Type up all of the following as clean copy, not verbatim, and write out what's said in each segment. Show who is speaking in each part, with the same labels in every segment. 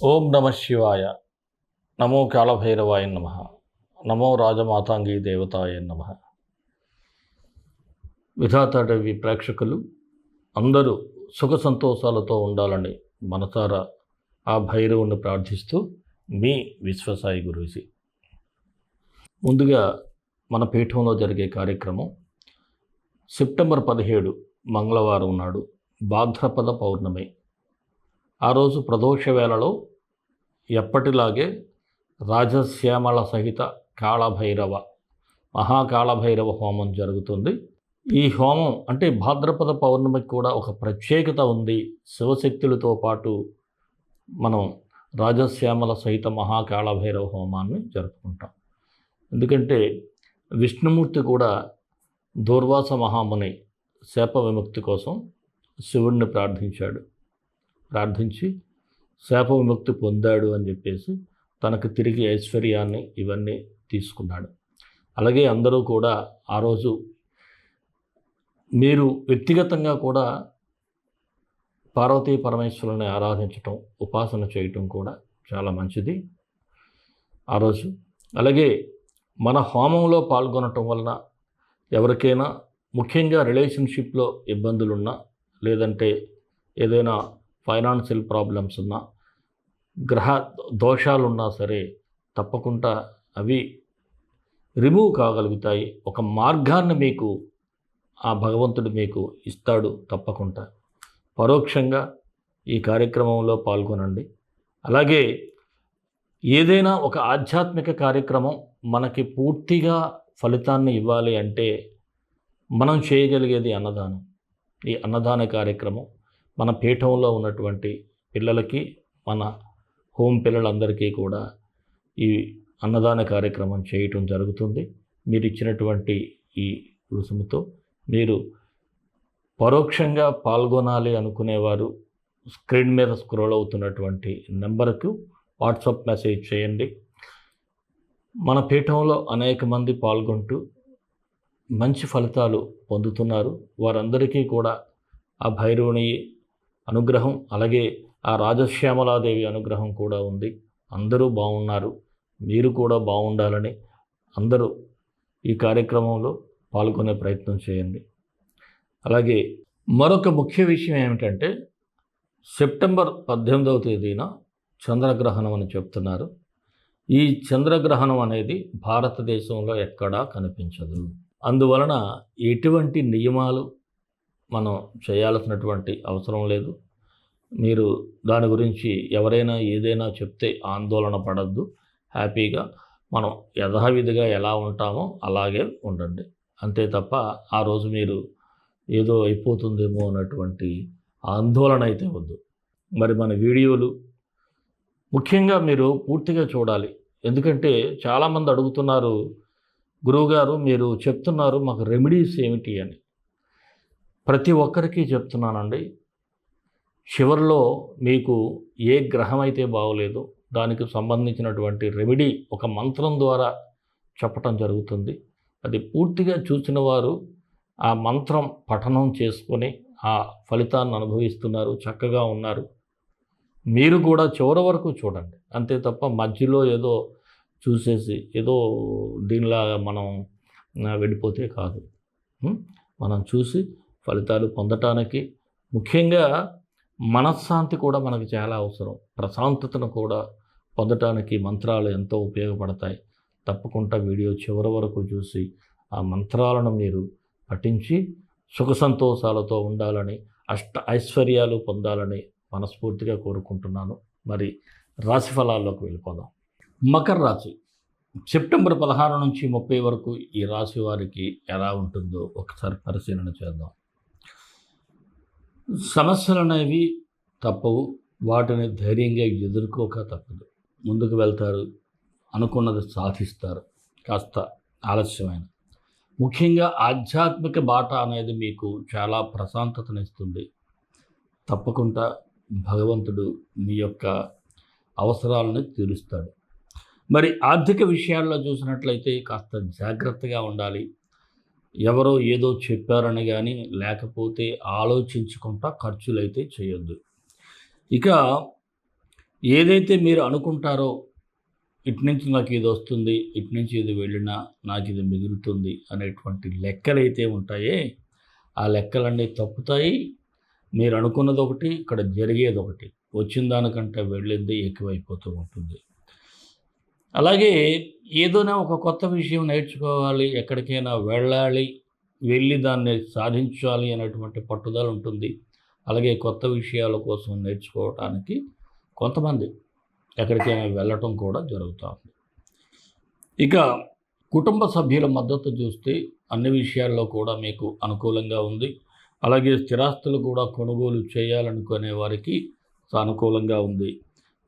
Speaker 1: ఓం నమ శివాయ. నమో కాళభైరవాయ నమ. నమో రాజమాతాంగీ దేవతాయ నమ. విధాత టీవీ ప్రేక్షకులు అందరూ సుఖ సంతోషాలతో ఉండాలని మనసారా ఆ భైరవుని ప్రార్థిస్తూ మీ విశ్వసాయి గురూజీ. ముందుగా మన పీఠంలో జరిగే కార్యక్రమం సెప్టెంబర్ 17 మంగళవారం నాడు భాద్రపద పౌర్ణమి. ఆ రోజు ప్రదోష వేళలో ఎప్పటిలాగే రాజశ్యామల సహిత కాళభైరవ మహాకాళభైరవ హోమం జరుగుతుంది. ఈ హోమం అంటే భాద్రపద పౌర్ణమికి కూడా ఒక ప్రత్యేకత ఉంది. శివశక్తులతో పాటు మనం రాజశ్యామల సహిత మహాకాళభైరవ హోమాన్ని జరుపుకుంటాం. ఎందుకంటే విష్ణుమూర్తి కూడా దూర్వాస మహాముని శాప విముక్తి కోసం శివుడిని ప్రార్థించి శాప విముక్తి పొందాడు అని చెప్పేసి తనకు తిరిగి ఐశ్వర్యాన్ని ఇవన్నీ తీసుకున్నాడు. అలాగే అందరూ కూడా ఆ రోజు మీరు వ్యక్తిగతంగా కూడా పార్వతీ పరమేశ్వరుని ఆరాధించటం, ఉపాసన చేయటం కూడా చాలా మంచిది ఆ రోజు. అలాగే మన హోమంలో పాల్గొనటం వలన ఎవరికైనా ముఖ్యంగా రిలేషన్షిప్లో ఇబ్బందులున్నా, లేదంటే ఏదైనా ఫైనాన్షియల్ ప్రాబ్లమ్స్ ఉన్నా, గ్రహ దోషాలున్నా సరే తప్పకుండా అవి రిమూవ్ కాగలుగుతాయి. ఒక మార్గాన్ని మీకు ఆ భగవంతుడు మీకు ఇస్తాడు. తప్పకుండా పరోక్షంగా ఈ కార్యక్రమంలో పాల్గొనండి. అలాగే ఏదైనా ఒక ఆధ్యాత్మిక కార్యక్రమం మనకి పూర్తిగా ఫలితాన్ని ఇవ్వాలి అంటే మనం చేయగలిగేది అన్నదానం. ఈ అన్నదాన కార్యక్రమం మన పీఠంలో ఉన్నటువంటి పిల్లలకి, మన హోమ్ పిల్లలందరికీ కూడా ఈ అన్నదాన కార్యక్రమం చేయటం జరుగుతుంది. మీరు ఇచ్చినటువంటి ఈ రుసుముతో మీరు పరోక్షంగా పాల్గొనాలి అనుకునేవారు స్క్రీన్ మీద స్క్రోల్ అవుతున్నటువంటి నెంబర్కు వాట్సాప్ మెసేజ్ చేయండి. మన పీఠంలో అనేక మంది పాల్గొంటూ మంచి ఫలితాలు పొందుతున్నారు. వారందరికీ కూడా ఆ భైరవుని అనుగ్రహం, అలాగే ఆ రాజశ్యామలాదేవి అనుగ్రహం కూడా ఉంది. అందరూ బాగున్నారు. మీరు కూడా బాగుండాలని అందరూ ఈ కార్యక్రమంలో పాల్గొనే ప్రయత్నం చేయండి. అలాగే మరొక ముఖ్య విషయం ఏమిటంటే సెప్టెంబర్ 18వ తేదీన చంద్రగ్రహణం అని చెప్తున్నారు. ఈ చంద్రగ్రహణం అనేది భారతదేశంలో ఎక్కడా కనిపించదు. అందువలన ఎటువంటి నియమాలు మనం చేయాల్సినటువంటి అవసరం లేదు. మీరు దాని గురించి ఎవరైనా ఏదైనా చెప్తే ఆందోళన పడద్దు. హ్యాపీగా మనం యథావిధిగా ఎలా ఉంటామో అలాగే ఉండండి. అంతే తప్ప ఆ రోజు మీరు ఏదో అయిపోతుందేమో అన్నటువంటి ఆందోళన అయితే వద్దు. మరి మన వీడియోలు ముఖ్యంగా మీరు పూర్తిగా చూడాలి. ఎందుకంటే చాలామంది అడుగుతున్నారు, గురువుగారు మీరు చెప్తున్నారు మాకు రెమెడీస్ ఏమిటి అని. ప్రతి ఒక్కరికి చెప్తున్నానండి. చివరిలో మీకు ఏ గ్రహం అయితే బాగోలేదో దానికి సంబంధించినటువంటి రెమెడీ ఒక మంత్రం ద్వారా చెప్పటం జరుగుతుంది. అది పూర్తిగా చూసిన వారు ఆ మంత్రం పఠనం చేసుకొని ఆ ఫలితాన్ని అనుభవిస్తున్నారు, చక్కగా ఉన్నారు. మీరు కూడా చివరి వరకు చూడండి. అంతే తప్ప మధ్యలో ఏదో చూసేసి ఏదో దీనిలాగా మనం వెళ్ళిపోతే కాదు. మనం చూసి ఫలితాలు పొందటానికి ముఖ్యంగా మనశ్శాంతి కూడా మనకు చాలా అవసరం. ప్రశాంతతను కూడా పొందటానికి మంత్రాలు ఎంతో ఉపయోగపడతాయి. తప్పకుండా వీడియో చివరి వరకు చూసి ఆ మంత్రాలను మీరు పఠించి సుఖ సంతోషాలతో ఉండాలని, ఐశ్వర్యాలు పొందాలని మనస్ఫూర్తిగా కోరుకుంటున్నాను. మరి రాశి ఫలాల్లోకి వెళ్ళిపోదాం. మకర రాశి సెప్టెంబర్ 16 నుంచి 30 వరకు ఈ రాశి వారికి ఎలా ఉంటుందో ఒకసారి పరిశీలన చేద్దాం. సమస్యలు అనేవి తప్పవు. వాటిని ధైర్యంగా ఎదుర్కోక తప్పదు. ముందుకు వెళ్తారు, అనుకున్నది సాధిస్తారు. కాస్త ఆలస్యమైన ముఖ్యంగా ఆధ్యాత్మిక బాట అనేది మీకు చాలా ప్రశాంతతనిస్తుంది. తప్పకుండా భగవంతుడు మీ యొక్క అవసరాలను తీరుస్తాడు. మరి ఆర్థిక విషయాల్లో చూసినట్లయితే కాస్త జాగ్రత్తగా ఉండాలి. ఎవరో ఏదో చెప్పారని కానీ, లేకపోతే ఆలోచించుకుంటా ఖర్చులైతే చేయొద్దు. ఇక ఏదైతే మీరు అనుకుంటారో ఇటు నుంచి నాకు ఇది వస్తుంది, ఇటు నుంచి ఇది వెళ్ళినా నాకు ఇది మిగులుతుంది అనేటువంటి లెక్కలైతే ఉంటాయే, ఆ లెక్కలన్నీ తప్పుతాయి. మీరు అనుకున్నది ఒకటి, ఇక్కడ జరిగేది ఒకటి. వచ్చిన దానికంటే వెళ్ళింది ఎక్కువైపోతూ ఉంటుంది. అలాగే ఏదైనా ఒక కొత్త విషయం నేర్చుకోవాలి, ఎక్కడికైనా వెళ్ళాలి, వెళ్ళి దాన్ని సాధించాలి అనేటువంటి పట్టుదల ఉంటుంది. అలాగే కొత్త విషయాల కోసం నేర్చుకోవటానికి కొంతమంది ఎక్కడికైనా వెళ్ళటం కూడా జరుగుతూ ఉంది. ఇక కుటుంబ సభ్యుల మద్దతు చూస్తే అన్ని విషయాల్లో కూడా మీకు అనుకూలంగా ఉంది. అలాగే స్థిరాస్తులు కూడా కొనుగోలు చేయాలనుకునే వారికి సానుకూలంగా ఉంది.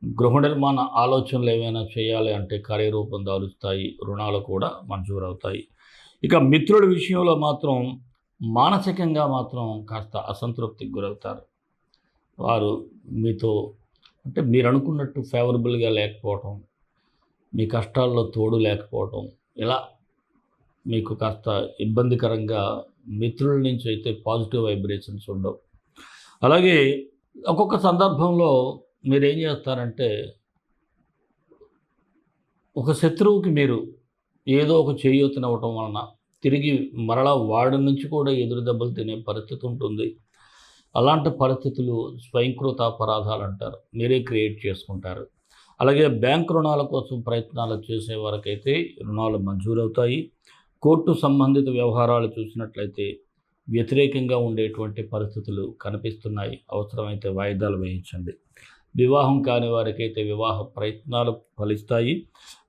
Speaker 1: గృహ నిర్మాణ ఆలోచనలు ఏమైనా చేయాలి అంటే కార్యరూపం దాలుస్తాయి. రుణాలు కూడా మంజూరవుతాయి. ఇక మిత్రుల విషయంలో మాత్రం మానసికంగా మాత్రం కాస్త అసంతృప్తికి గురవుతారు. వారు మీతో అంటే మీరు అనుకున్నట్టు ఫేవరబుల్గా లేకపోవటం, మీ కష్టాల్లో తోడు లేకపోవటం, ఇలా మీకు కాస్త ఇబ్బందికరంగా మిత్రుల నుంచి అయితే పాజిటివ్ వైబ్రేషన్స్ ఉండవు. అలాగే ఒక్కొక్క సందర్భంలో మీరేం చేస్తారంటే, ఒక శత్రువుకి మీరు ఏదో ఒక చేయూతనివ్వటం వలన తిరిగి మరలా వాడి నుంచి కూడా ఎదురు దెబ్బలు తినే పరిస్థితి ఉంటుంది. అలాంటి పరిస్థితులు స్వయంకృత అపరాధాలు అంటారు. మీరే క్రియేట్ చేసుకుంటారు. అలాగే బ్యాంక్ రుణాల కోసం ప్రయత్నాలు చేసే వరకైతే రుణాలు మంజూరవుతాయి. కోర్టు సంబంధిత వ్యవహారాలు చూసినట్లయితే వ్యతిరేకంగా ఉండేటువంటి పరిస్థితులు కనిపిస్తున్నాయి. అవసరమైతే వాయిదాలు వేయించండి. వివాహం కాని వారికైతే వివాహ ప్రయత్నాలు ఫలిస్తాయి.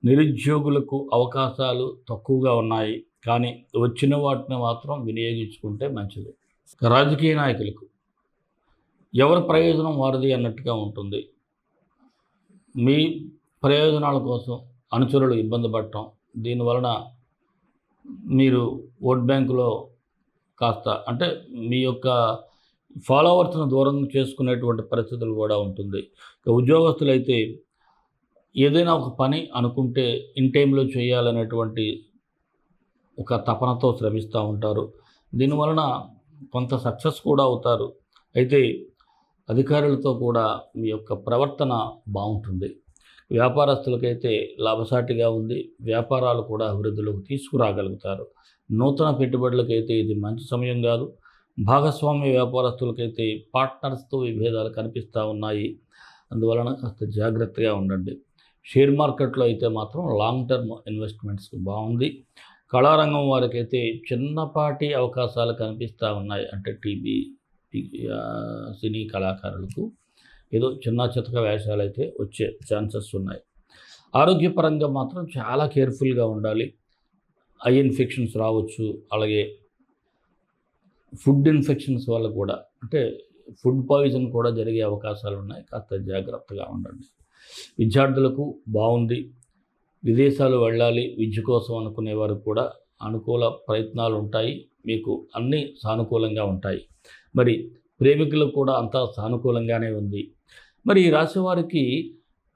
Speaker 1: నిరుద్యోగులకు అవకాశాలు తక్కువగా ఉన్నాయి, కానీ వచ్చిన వాటిని మాత్రం వినియోగించుకుంటే మంచిది. రాజకీయ నాయకులకు ఎవరి ప్రయోజనం వారిది అన్నట్టుగా ఉంటుంది. మీ ప్రయోజనాల కోసం అనుచరులు ఇబ్బంది పడటం, దీనివలన మీరు ఓట్ బ్యాంకులో కాస్త అంటే మీ యొక్క ఫాలోవర్స్ను దూరం చేసుకునేటువంటి పరిస్థితులు కూడా ఉంటుంది. ఇక ఉద్యోగస్తులైతే ఏదైనా ఒక పని అనుకుంటే ఇన్ టైంలో చేయాలనేటువంటి ఒక తపనతో శ్రమిస్తూ ఉంటారు. దీనివలన కొంత సక్సెస్ కూడా అవుతారు. అయితే అధికారులతో కూడా మీ యొక్క ప్రవర్తన బాగుంటుంది. వ్యాపారస్తులకైతే లాభసాటిగా ఉంది. వ్యాపారాలు కూడా అభివృద్ధిలోకి తీసుకురాగలుగుతారు. నూతన పెట్టుబడులకైతే ఇది మంచి సమయం కాదు. భాగస్వామ్య వ్యాపారస్తులకైతే పార్ట్నర్స్తో విభేదాలు కనిపిస్తూ ఉన్నాయి. అందువలన కాస్త జాగ్రత్తగా ఉండండి. షేర్ మార్కెట్లో అయితే మాత్రం లాంగ్ టర్మ్ ఇన్వెస్ట్మెంట్స్కి బాగుంది. కళారంగం వారికైతే చిన్నపాటి అవకాశాలు కనిపిస్తూ ఉన్నాయి. అంటే టీవీ సినీ కళాకారులకు ఏదో చిన్న చితక వేషాలు అయితే వచ్చే ఛాన్సెస్ ఉన్నాయి. ఆరోగ్యపరంగా మాత్రం చాలా కేర్ఫుల్గా ఉండాలి. ఐ ఇన్ఫెక్షన్స్ రావచ్చు. అలాగే ఫుడ్ ఇన్ఫెక్షన్స్ వల్ల కూడా అంటే ఫుడ్ పాయిజన్ కూడా జరిగే అవకాశాలు ఉన్నాయి. కాస్త జాగ్రత్తగా ఉండండి. విద్యార్థులకు బాగుంది. విదేశాలు వెళ్ళాలి విద్య కోసం అనుకునేవారు కూడా అనుకూల ప్రయత్నాలు ఉంటాయి. మీకు అన్నీ సానుకూలంగా ఉంటాయి. మరి ప్రేమికులకు కూడా అంతా సానుకూలంగానే ఉంది. మరి ఈ రాశి వారికి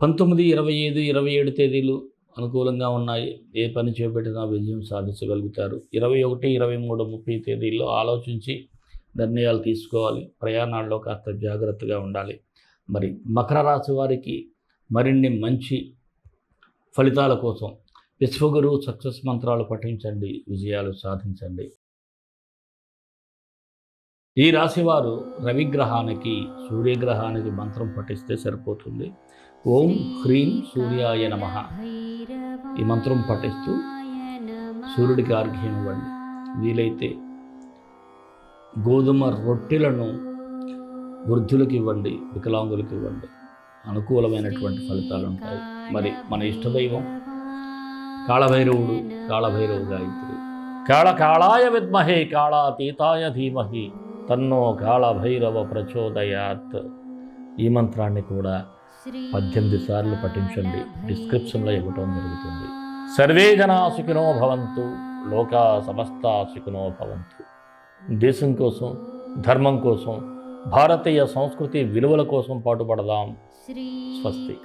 Speaker 1: 19, 25, 27 తేదీలు అనుకూలంగా ఉన్నాయి. ఏ పని చేపట్టినా విజయం సాధించగలుగుతారు. 21, 23, 30 తేదీల్లో ఆలోచించి నిర్ణయాలు తీసుకోవాలి. ప్రయాణాల్లో కాస్త జాగ్రత్తగా ఉండాలి. మరి మకర రాశి వారికి మరిన్ని మంచి ఫలితాల కోసం విశ్వగురు సక్సెస్ మంత్రాలు పఠించండి, విజయాలు సాధించండి. ఈ రాశివారు రవిగ్రహానికి సూర్యగ్రహానికి మంత్రం పఠిస్తే సరిపోతుంది. ఓం హ్రీం సూర్యాయ నమః ఈ మంత్రం పఠిస్తూ సూర్యుడికి ఆర్ఘ్యం ఇవ్వండి. వీలైతే గోధుమ రొట్టెలను వృద్ధులకు ఇవ్వండి, వికలాంగులకు ఇవ్వండి. అనుకూలమైనటువంటి ఫలితాలు ఉంటాయి. మరి మన ఇష్టదైవం కాళభైరవుడు, కాళభైరవ గాయత్రి. కాళకాళాయ విద్మహే కాళాతీతాయ ధీమహి తన్నో కాళభైరవ ప్రచోదయాత్. ఈ మంత్రాన్ని కూడా 18 సార్లు పఠించండి. డిస్క్రిప్షన్లో ఇవ్వటం జరుగుతుంది. సర్వే జనా సుఖినో భవంతు, లోకా సమస్త సుఖినో భవంతు. దేశం కోసం, ధర్మం కోసం, భారతీయ సంస్కృతి విలువల కోసం పాటుపడదాం. స్వస్తి.